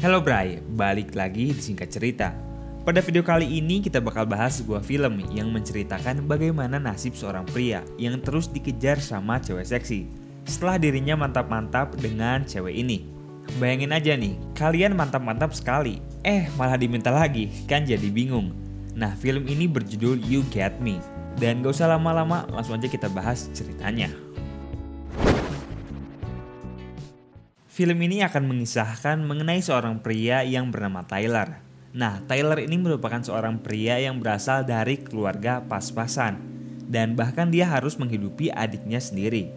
Halo Bray, balik lagi di Singkat Cerita. Pada video kali ini kita bakal bahas sebuah film yang menceritakan bagaimana nasib seorang pria yang terus dikejar sama cewek seksi setelah dirinya mantap-mantap dengan cewek ini. Bayangin aja nih, kalian mantap-mantap sekali, malah diminta lagi, kan jadi bingung. Nah, film ini berjudul You Get Me. Dan gak usah lama-lama, langsung aja kita bahas ceritanya. Film ini akan mengisahkan mengenai seorang pria yang bernama Tyler. Nah, Tyler ini merupakan seorang pria yang berasal dari keluarga pas-pasan dan bahkan dia harus menghidupi adiknya sendiri.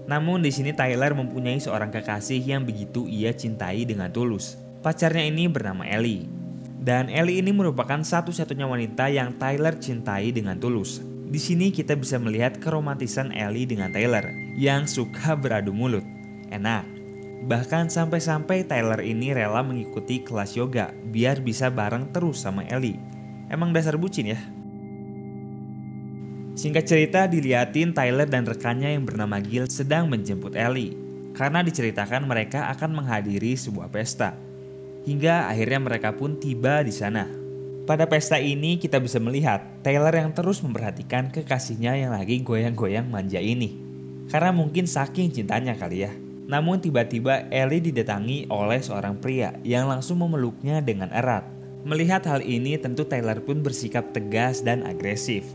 Namun di sini Tyler mempunyai seorang kekasih yang begitu ia cintai dengan tulus. Pacarnya ini bernama Ellie. Dan Ellie ini merupakan satu-satunya wanita yang Tyler cintai dengan tulus. Di sini kita bisa melihat keromantisan Ellie dengan Tyler yang suka beradu mulut. Enak. Bahkan sampai-sampai Tyler ini rela mengikuti kelas yoga biar bisa bareng terus sama Ellie. Emang dasar bucin ya? Singkat cerita diliatin Tyler dan rekannya yang bernama Gil sedang menjemput Ellie. Karena diceritakan mereka akan menghadiri sebuah pesta. Hingga akhirnya mereka pun tiba di sana. Pada pesta ini kita bisa melihat Tyler yang terus memperhatikan kekasihnya yang lagi goyang-goyang manja ini. Karena mungkin saking cintanya kali ya. Namun tiba-tiba Ellie didatangi oleh seorang pria yang langsung memeluknya dengan erat. Melihat hal ini tentu Tyler pun bersikap tegas dan agresif.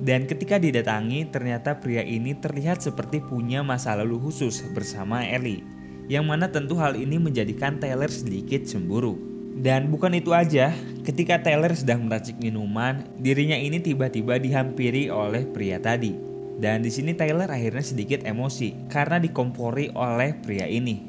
Dan ketika didatangi ternyata pria ini terlihat seperti punya masa lalu khusus bersama Ellie. Yang mana tentu hal ini menjadikan Tyler sedikit cemburu. Dan bukan itu aja, ketika Tyler sedang meracik minuman, dirinya ini tiba-tiba dihampiri oleh pria tadi. Dan di sini Tyler akhirnya sedikit emosi karena dikompori oleh pria ini.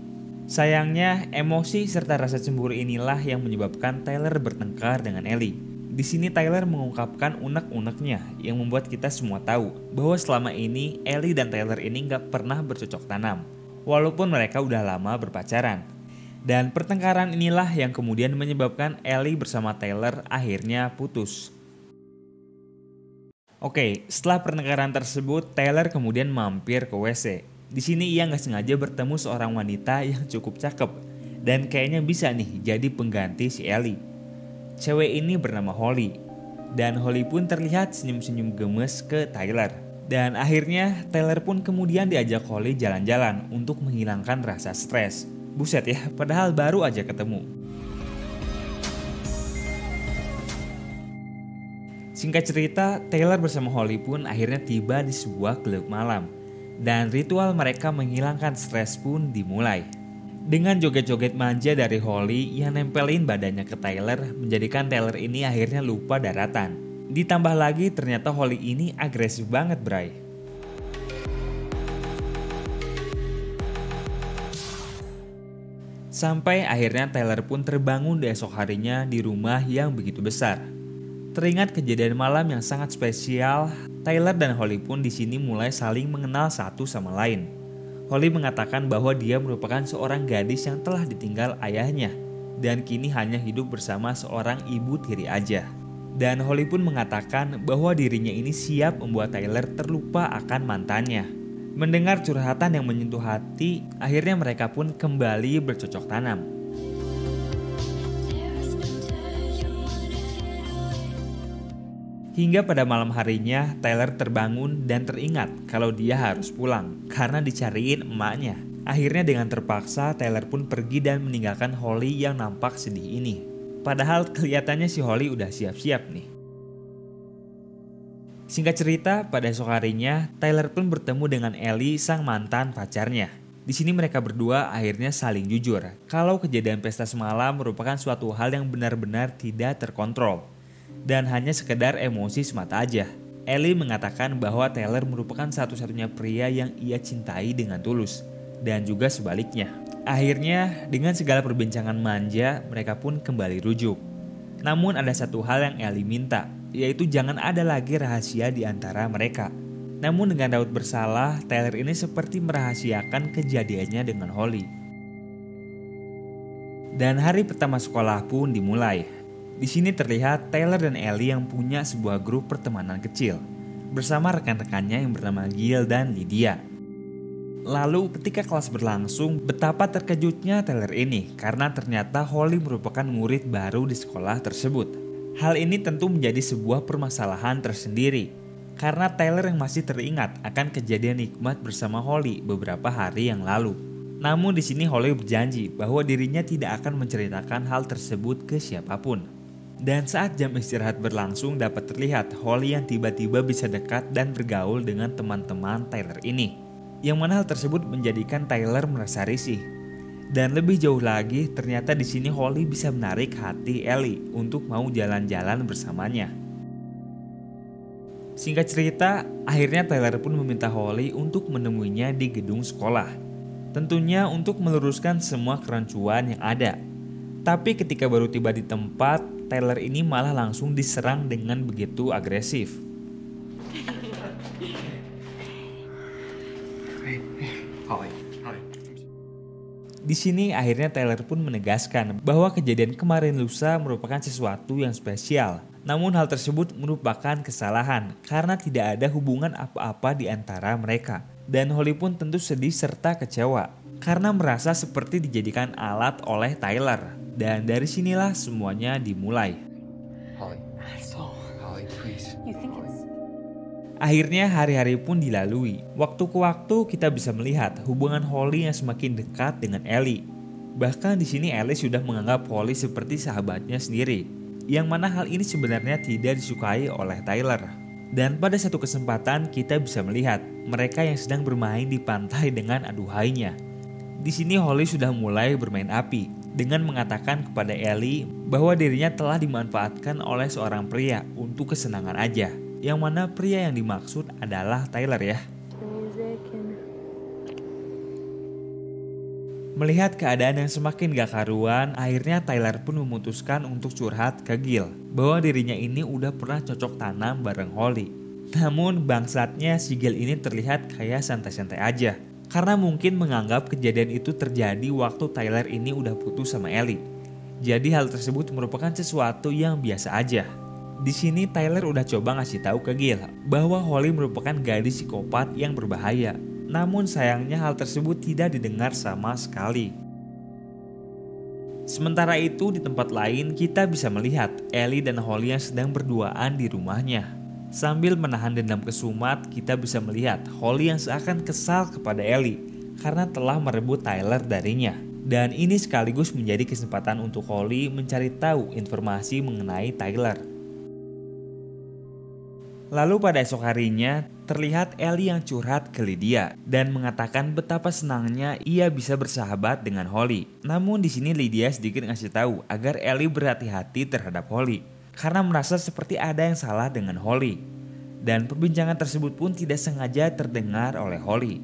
Sayangnya, emosi serta rasa cemburu inilah yang menyebabkan Tyler bertengkar dengan Ellie. Di sini Tyler mengungkapkan unek-uneknya yang membuat kita semua tahu bahwa selama ini Ellie dan Tyler ini gak pernah bercocok tanam. Walaupun mereka udah lama berpacaran. Dan pertengkaran inilah yang kemudian menyebabkan Ellie bersama Tyler akhirnya putus. Oke, setelah pertengkaran tersebut, Tyler kemudian mampir ke WC. Di sini ia nggak sengaja bertemu seorang wanita yang cukup cakep dan kayaknya bisa nih jadi pengganti si Ellie. Cewek ini bernama Holly dan Holly pun terlihat senyum-senyum gemes ke Tyler. Dan akhirnya Tyler pun kemudian diajak Holly jalan-jalan untuk menghilangkan rasa stres. Buset ya, padahal baru aja ketemu. Singkat cerita, Tyler bersama Holly pun akhirnya tiba di sebuah klub malam. Dan ritual mereka menghilangkan stres pun dimulai. Dengan joget-joget manja dari Holly yang nempelin badannya ke Tyler, menjadikan Tyler ini akhirnya lupa daratan. Ditambah lagi ternyata Holly ini agresif banget, Bray. Sampai akhirnya Tyler pun terbangun di esok harinya di rumah yang begitu besar. Teringat kejadian malam yang sangat spesial, Tyler dan Holly pun di sini mulai saling mengenal satu sama lain. Holly mengatakan bahwa dia merupakan seorang gadis yang telah ditinggal ayahnya dan kini hanya hidup bersama seorang ibu tiri aja. Dan Holly pun mengatakan bahwa dirinya ini siap membuat Tyler terlupa akan mantannya. Mendengar curhatan yang menyentuh hati, akhirnya mereka pun kembali bercocok tanam. Hingga pada malam harinya, Tyler terbangun dan teringat kalau dia harus pulang karena dicariin emaknya. Akhirnya dengan terpaksa, Tyler pun pergi dan meninggalkan Holly yang nampak sedih ini. Padahal kelihatannya si Holly udah siap-siap nih. Singkat cerita, pada esok harinya, Tyler pun bertemu dengan Ellie, sang mantan pacarnya. Di sini mereka berdua akhirnya saling jujur kalau kejadian pesta semalam merupakan suatu hal yang benar-benar tidak terkontrol. Dan hanya sekedar emosi semata aja. Ellie mengatakan bahwa Tyler merupakan satu-satunya pria yang ia cintai dengan tulus. Dan juga sebaliknya. Akhirnya dengan segala perbincangan manja mereka pun kembali rujuk. Namun ada satu hal yang Ellie minta, yaitu jangan ada lagi rahasia di antara mereka. Namun dengan raut bersalah, Tyler ini seperti merahasiakan kejadiannya dengan Holly. Dan hari pertama sekolah pun dimulai. Di sini terlihat Tyler dan Ellie yang punya sebuah grup pertemanan kecil bersama rekan-rekannya yang bernama Gil dan Lydia. Lalu ketika kelas berlangsung, betapa terkejutnya Tyler ini karena ternyata Holly merupakan murid baru di sekolah tersebut. Hal ini tentu menjadi sebuah permasalahan tersendiri karena Tyler yang masih teringat akan kejadian nikmat bersama Holly beberapa hari yang lalu. Namun di sini Holly berjanji bahwa dirinya tidak akan menceritakan hal tersebut ke siapapun. Dan saat jam istirahat berlangsung dapat terlihat Holly yang tiba-tiba bisa dekat dan bergaul dengan teman-teman Tyler ini. Yang mana hal tersebut menjadikan Tyler merasa risih. Dan lebih jauh lagi, ternyata di sini Holly bisa menarik hati Ellie untuk mau jalan-jalan bersamanya. Singkat cerita, akhirnya Tyler pun meminta Holly untuk menemuinya di gedung sekolah. Tentunya untuk meluruskan semua kerancuan yang ada. Tapi ketika baru tiba di tempat, Tyler ini malah langsung diserang dengan begitu agresif. Di sini akhirnya Tyler pun menegaskan bahwa kejadian kemarin lusa merupakan sesuatu yang spesial. Namun hal tersebut merupakan kesalahan karena tidak ada hubungan apa-apa di antara mereka. Dan Holly pun tentu sedih serta kecewa karena merasa seperti dijadikan alat oleh Tyler. Dan dari sinilah semuanya dimulai. Holly, please. Akhirnya hari-hari pun dilalui. Waktu ke waktu kita bisa melihat hubungan Holly yang semakin dekat dengan Ellie. Bahkan di sini Ellie sudah menganggap Holly seperti sahabatnya sendiri. Yang mana hal ini sebenarnya tidak disukai oleh Tyler. Dan pada satu kesempatan kita bisa melihat mereka yang sedang bermain di pantai dengan aduhainya. Di sini Holly sudah mulai bermain api dengan mengatakan kepada Ellie bahwa dirinya telah dimanfaatkan oleh seorang pria untuk kesenangan aja. Yang mana pria yang dimaksud adalah Tyler ya. Melihat keadaan yang semakin gak karuan, akhirnya Tyler pun memutuskan untuk curhat ke Gil bahwa dirinya ini udah pernah cocok tanam bareng Holly. Namun bangsatnya si Gil ini terlihat kayak santai-santai aja. Karena mungkin menganggap kejadian itu terjadi waktu Tyler ini udah putus sama Ellie. Jadi hal tersebut merupakan sesuatu yang biasa aja. Di sini Tyler udah coba ngasih tahu ke Gil bahwa Holly merupakan gadis psikopat yang berbahaya. Namun sayangnya hal tersebut tidak didengar sama sekali. Sementara itu di tempat lain kita bisa melihat Ellie dan Holly yang sedang berduaan di rumahnya. Sambil menahan dendam kesumat, kita bisa melihat Holly yang seakan kesal kepada Ellie karena telah merebut Tyler darinya. Dan ini sekaligus menjadi kesempatan untuk Holly mencari tahu informasi mengenai Tyler. Lalu pada esok harinya, terlihat Ellie yang curhat ke Lydia dan mengatakan betapa senangnya ia bisa bersahabat dengan Holly. Namun di sini Lydia sedikit ngasih tahu agar Ellie berhati-hati terhadap Holly karena merasa seperti ada yang salah dengan Holly. Dan perbincangan tersebut pun tidak sengaja terdengar oleh Holly.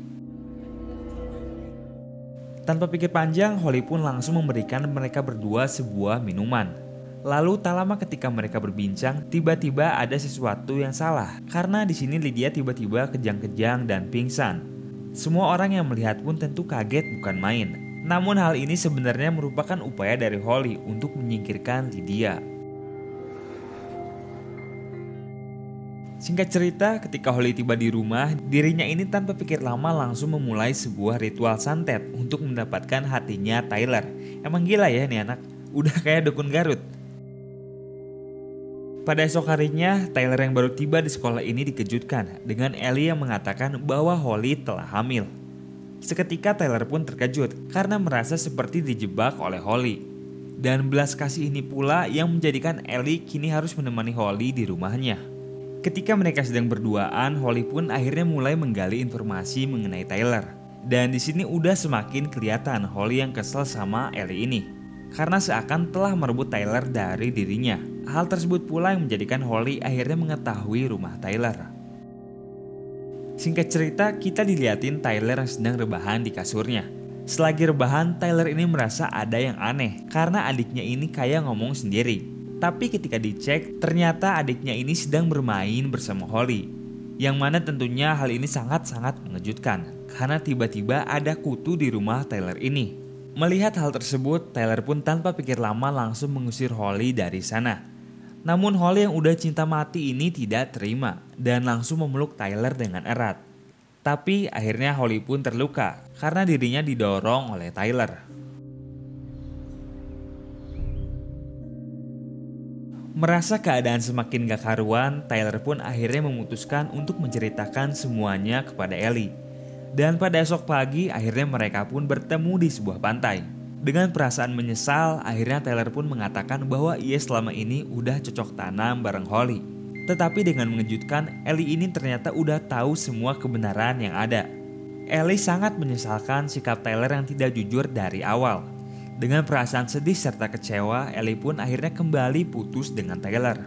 Tanpa pikir panjang, Holly pun langsung memberikan mereka berdua sebuah minuman. Lalu tak lama ketika mereka berbincang, tiba-tiba ada sesuatu yang salah karena di sini Lydia tiba-tiba kejang-kejang dan pingsan. Semua orang yang melihat pun tentu kaget bukan main. Namun hal ini sebenarnya merupakan upaya dari Holly untuk menyingkirkan Lydia. Singkat cerita, ketika Holly tiba di rumah, dirinya ini tanpa pikir lama langsung memulai sebuah ritual santet untuk mendapatkan hatinya Tyler. Emang gila ya nih anak, udah kayak dukun Garut. Pada esok harinya, Tyler yang baru tiba di sekolah ini dikejutkan dengan Ellie yang mengatakan bahwa Holly telah hamil. Seketika Tyler pun terkejut karena merasa seperti dijebak oleh Holly. Dan belas kasih ini pula yang menjadikan Ellie kini harus menemani Holly di rumahnya. Ketika mereka sedang berduaan, Holly pun akhirnya mulai menggali informasi mengenai Tyler. Dan di sini udah semakin kelihatan Holly yang kesel sama Ellie ini. Karena seakan telah merebut Tyler dari dirinya. Hal tersebut pula yang menjadikan Holly akhirnya mengetahui rumah Tyler. Singkat cerita, kita diliatin Tyler yang sedang rebahan di kasurnya. Selagi rebahan, Tyler ini merasa ada yang aneh karena adiknya ini kayak ngomong sendiri. Tapi ketika dicek, ternyata adiknya ini sedang bermain bersama Holly. Yang mana tentunya hal ini sangat-sangat mengejutkan karena tiba-tiba ada kutu di rumah Tyler ini. Melihat hal tersebut, Tyler pun tanpa pikir lama langsung mengusir Holly dari sana. Namun Holly yang udah cinta mati ini tidak terima dan langsung memeluk Tyler dengan erat. Tapi akhirnya Holly pun terluka karena dirinya didorong oleh Tyler. Merasa keadaan semakin gak karuan, Tyler pun akhirnya memutuskan untuk menceritakan semuanya kepada Ellie. Dan pada esok pagi akhirnya mereka pun bertemu di sebuah pantai. Dengan perasaan menyesal, akhirnya Tyler pun mengatakan bahwa ia selama ini udah cocok tanam bareng Holly. Tetapi dengan mengejutkan, Ellie ini ternyata udah tahu semua kebenaran yang ada. Ellie sangat menyesalkan sikap Tyler yang tidak jujur dari awal. Dengan perasaan sedih serta kecewa, Ellie pun akhirnya kembali putus dengan Tyler.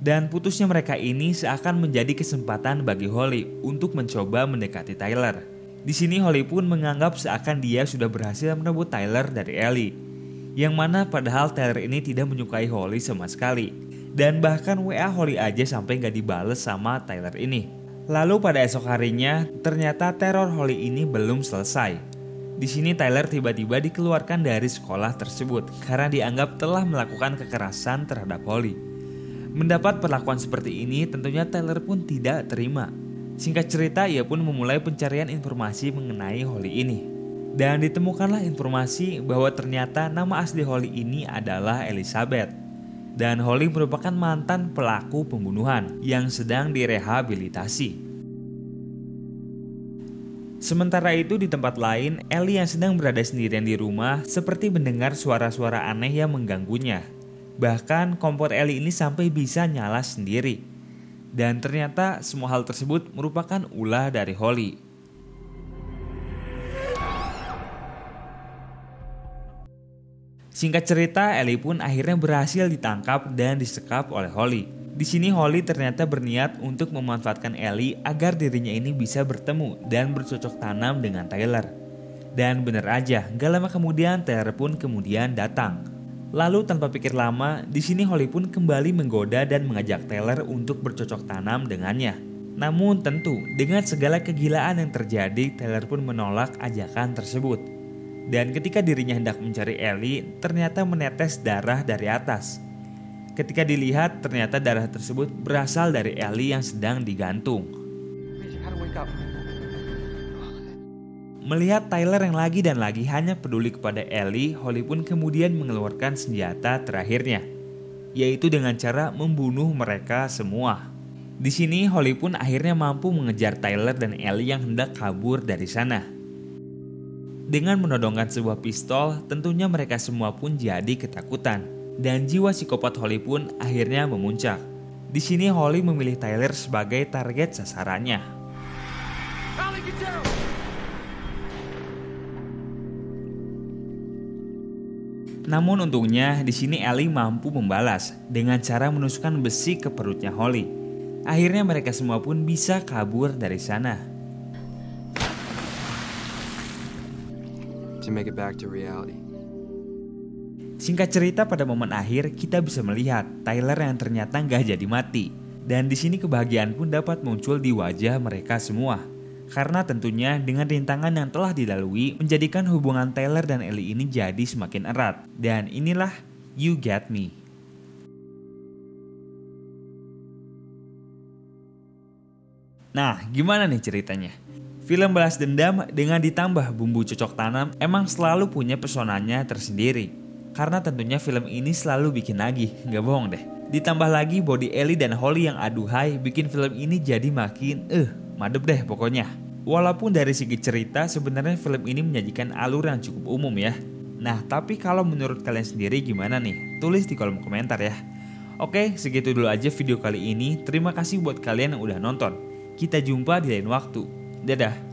Dan putusnya mereka ini seakan menjadi kesempatan bagi Holly untuk mencoba mendekati Tyler. Di sini Holly pun menganggap seakan dia sudah berhasil merebut Tyler dari Ellie. Yang mana padahal Tyler ini tidak menyukai Holly sama sekali. Dan bahkan WA Holly aja sampai gak dibales sama Tyler ini. Lalu pada esok harinya, ternyata teror Holly ini belum selesai. Di sini Tyler tiba-tiba dikeluarkan dari sekolah tersebut karena dianggap telah melakukan kekerasan terhadap Holly. Mendapat perlakuan seperti ini, tentunya Tyler pun tidak terima. Singkat cerita, ia pun memulai pencarian informasi mengenai Holly ini. Dan ditemukanlah informasi bahwa ternyata nama asli Holly ini adalah Elizabeth. Dan Holly merupakan mantan pelaku pembunuhan yang sedang direhabilitasi. Sementara itu di tempat lain, Ellie yang sedang berada sendirian di rumah seperti mendengar suara-suara aneh yang mengganggunya. Bahkan kompor Ellie ini sampai bisa nyala sendiri. Dan ternyata semua hal tersebut merupakan ulah dari Holly. Singkat cerita, Ellie pun akhirnya berhasil ditangkap dan disekap oleh Holly. Di sini Holly ternyata berniat untuk memanfaatkan Ellie agar dirinya ini bisa bertemu dan bercocok tanam dengan Tyler. Dan benar aja, gak lama kemudian Tyler pun kemudian datang. Lalu tanpa pikir lama, di sini Holly pun kembali menggoda dan mengajak Tyler untuk bercocok tanam dengannya. Namun tentu dengan segala kegilaan yang terjadi, Tyler pun menolak ajakan tersebut. Dan ketika dirinya hendak mencari Ellie, ternyata menetes darah dari atas. Ketika dilihat, ternyata darah tersebut berasal dari Ellie yang sedang digantung. Melihat Tyler yang lagi dan lagi hanya peduli kepada Ellie, Holly pun kemudian mengeluarkan senjata terakhirnya, yaitu dengan cara membunuh mereka semua. Di sini Holly pun akhirnya mampu mengejar Tyler dan Ellie yang hendak kabur dari sana. Dengan menodongkan sebuah pistol, tentunya mereka semua pun jadi ketakutan. Dan jiwa psikopat Holly pun akhirnya memuncak. Di sini Holly memilih Tyler sebagai target sasarannya. Namun untungnya di sini Ellie mampu membalas dengan cara menusukkan besi ke perutnya Holly. Akhirnya mereka semua pun bisa kabur dari sana. To make it back to reality. Singkat cerita, pada momen akhir kita bisa melihat Tyler yang ternyata nggak jadi mati. Dan di sini kebahagiaan pun dapat muncul di wajah mereka semua. Karena tentunya dengan rintangan yang telah dilalui menjadikan hubungan Tyler dan Ellie ini jadi semakin erat. Dan inilah You Get Me. Nah, gimana nih ceritanya? Film balas dendam dengan ditambah bumbu cocok tanam emang selalu punya pesonanya tersendiri. Karena tentunya film ini selalu bikin nagih, gak bohong deh. Ditambah lagi body Ellie dan Holly yang aduhai bikin film ini jadi makin madep deh pokoknya. Walaupun dari segi cerita sebenarnya film ini menyajikan alur yang cukup umum ya. Nah tapi kalau menurut kalian sendiri gimana nih? Tulis di kolom komentar ya. Oke, segitu dulu aja video kali ini. Terima kasih buat kalian yang udah nonton. Kita jumpa di lain waktu. Dadah.